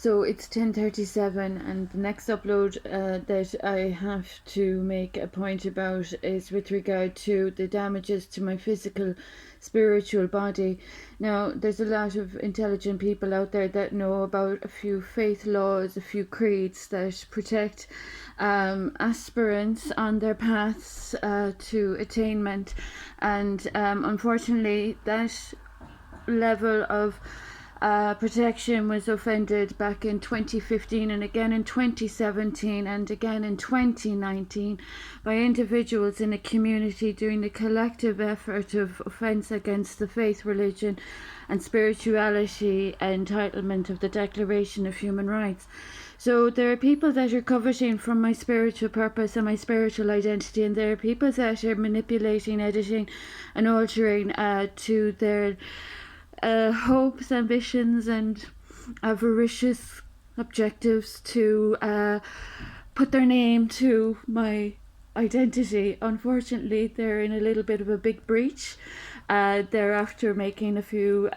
So it's 10:37, and the next upload that I have to make a point about is with regard to the damages to my physical, spiritual body. Now, there's a lot of intelligent people out there that know about a few faith laws, a few creeds that protect aspirants on their paths to attainment, and unfortunately, that level of protection was offended back in 2015 and again in 2017 and again in 2019 by individuals in a community doing the collective effort of offence against the faith, religion and spirituality entitlement of the Declaration of Human Rights. So there are people that are coveting from my spiritual purpose and my spiritual identity, and there are people that are manipulating, editing and altering to their hopes, ambitions and avaricious objectives to put their name to my identity. Unfortunately, they're in a little bit of a big breach. They're after making a few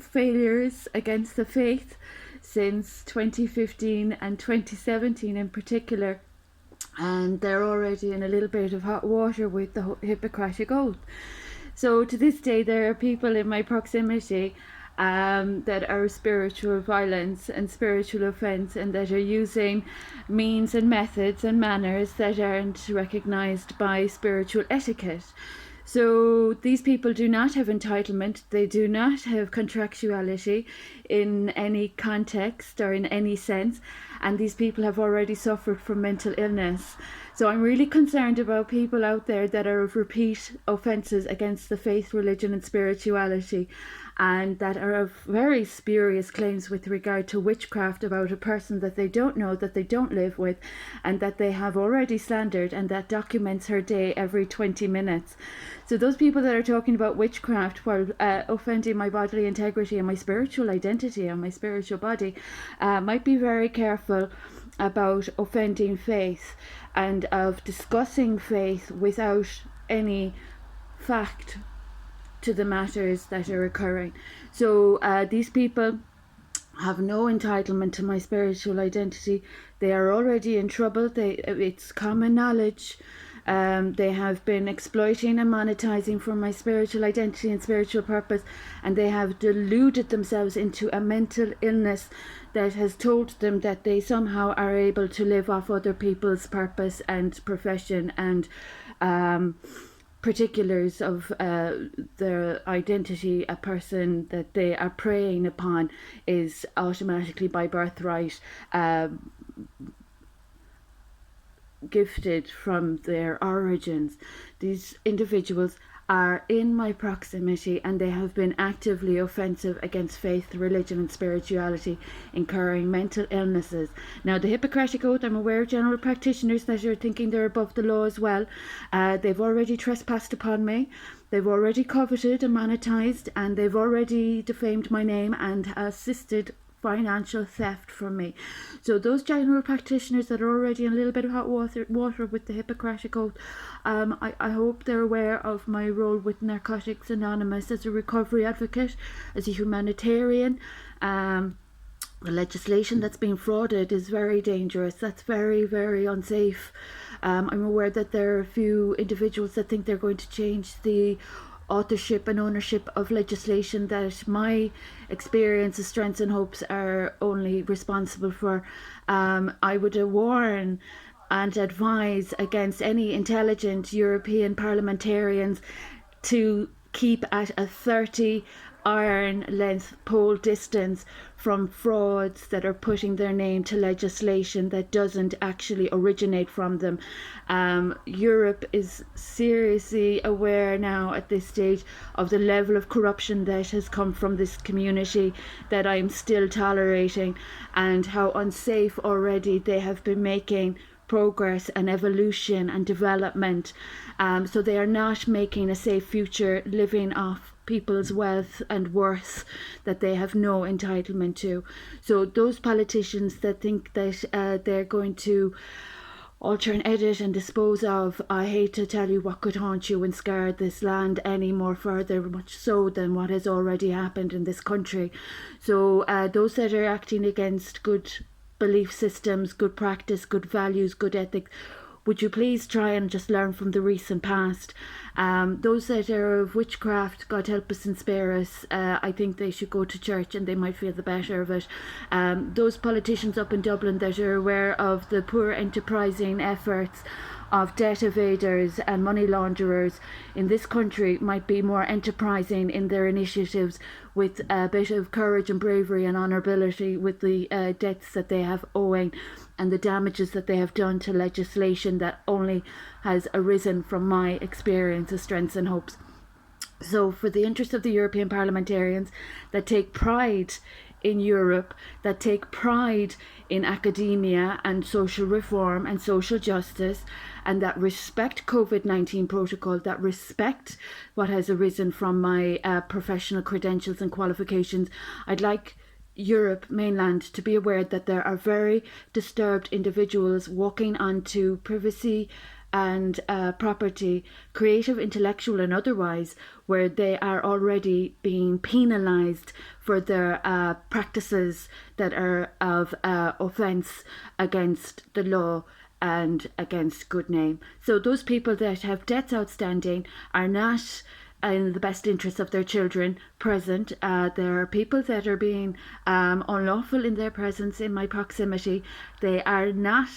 failures against the faith since 2015 and 2017 in particular, and they're already in a little bit of hot water with the Hippocratic Oath. So to this day, there are people in my proximity that are spiritual violence and spiritual offence, and that are using means and methods and manners that aren't recognised by spiritual etiquette. So these people do not have entitlement, they do not have contractuality in any context or in any sense, and these people have already suffered from mental illness. So I'm really concerned about people out there that are of repeat offences against the faith, religion and spirituality, and that are of very spurious claims with regard to witchcraft about a person that they don't know, that they don't live with, and that they have already slandered, and that documents her day every 20 minutes. So those people that are talking about witchcraft while offending my bodily integrity and my spiritual identity and my spiritual body might be very careful about offending faith and of discussing faith without any fact to the matters that are occurring. So these people have no entitlement to my spiritual identity. They are already in trouble. It's common knowledge. They have been exploiting and monetizing for my spiritual identity and spiritual purpose, and they have deluded themselves into a mental illness that has told them that they somehow are able to live off other people's purpose and profession and particulars of their identity. A person that they are preying upon is automatically by birthright gifted from their origins. These individuals are in my proximity, and they have been actively offensive against faith, religion and spirituality, incurring mental illnesses. Now, the Hippocratic Oath, I'm aware of general practitioners that are thinking they're above the law as well. They've already trespassed upon me. They've already coveted and monetized, and they've already defamed my name and assisted financial theft from me. So those general practitioners that are already in a little bit of hot water with the Hippocratic Oath, I hope they're aware of my role with Narcotics Anonymous as a recovery advocate, as a humanitarian. The legislation that's being frauded is very dangerous. That's very, very unsafe. I'm aware that there are a few individuals that think they're going to change the authorship and ownership of legislation that my experiences, strengths and hopes are only responsible for. I would warn and advise against any intelligent European parliamentarians to keep at a 30 iron length pole distance from frauds that are putting their name to legislation that doesn't actually originate from them. Europe is seriously aware now at this stage of the level of corruption that has come from this community that I'm still tolerating, and how unsafe already they have been making progress and evolution and development. So they are not making a safe future living off people's wealth and worth that they have no entitlement to. So those politicians that think that they're going to alter and edit and dispose of. I hate to tell you what could haunt you and scar this land any more further, much so than what has already happened in this country. So those that are acting against good belief systems, good practice, good values, good ethics, would you please try and just learn from the recent past? Those that are of witchcraft, God help us and spare us, I think they should go to church and they might feel the better of it. Those politicians up in Dublin that are aware of the poor enterprising efforts of debt evaders and money launderers in this country might be more enterprising in their initiatives with a bit of courage and bravery and honourability with the debts that they have owing and the damages that they have done to legislation that only has arisen from my experience of strengths and hopes. So for the interest of the European parliamentarians that take pride in Europe, that take pride in academia and social reform and social justice, and that respect COVID-19 protocol, that respect what has arisen from my professional credentials and qualifications, I'd like Europe mainland to be aware that there are very disturbed individuals walking onto privacy and property, creative, intellectual and otherwise, where they are already being penalised for their practices that are of offence against the law and against good name. So those people that have debts outstanding are not in the best interest of their children present. There are people that are being unlawful in their presence in my proximity. They are not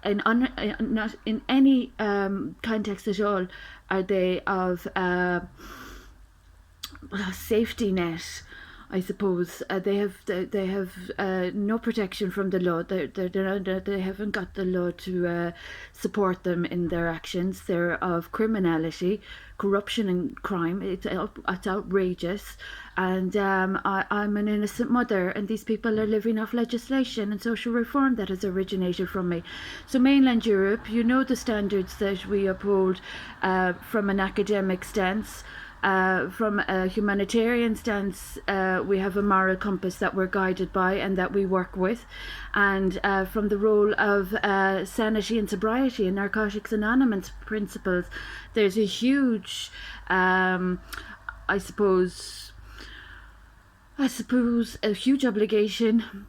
not in any context at all are they of safety net. I suppose they have no protection from the law. They haven't got the law to support them in their actions. They're of criminality, corruption and crime. It's outrageous. And I'm an innocent mother, and these people are living off legislation and social reform that has originated from me. So mainland Europe, you know the standards that we uphold from an academic stance. From a humanitarian stance, we have a moral compass that we're guided by and that we work with. And from the role of sanity and sobriety and Narcotics Anonymous principles, there's a huge, I suppose, a huge obligation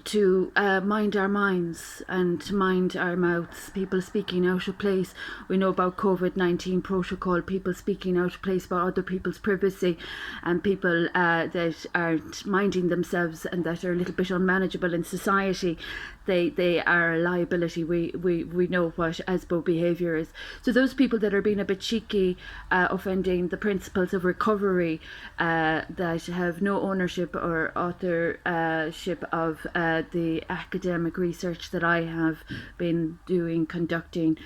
to mind our minds and to mind our mouths. People speaking out of place. We know about COVID-19 protocol, people speaking out of place about other people's privacy, and people that aren't minding themselves and that are a little bit unmanageable in society. They are a liability. We know what ASBO behaviour is. So those people that are being a bit cheeky, offending the principles of recovery, that have no ownership or authorship of the academic research that I have been doing, conducting,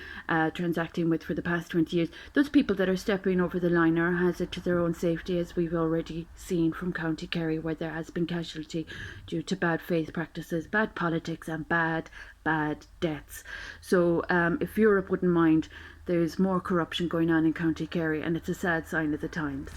transacting with for the past 20 years, those people that are stepping over the line are a hazard to their own safety, as we've already seen from County Kerry, where there has been casualty due to bad faith practices, bad politics and bad debts. So if Europe wouldn't mind, there's more corruption going on in County Kerry, and it's a sad sign of the times.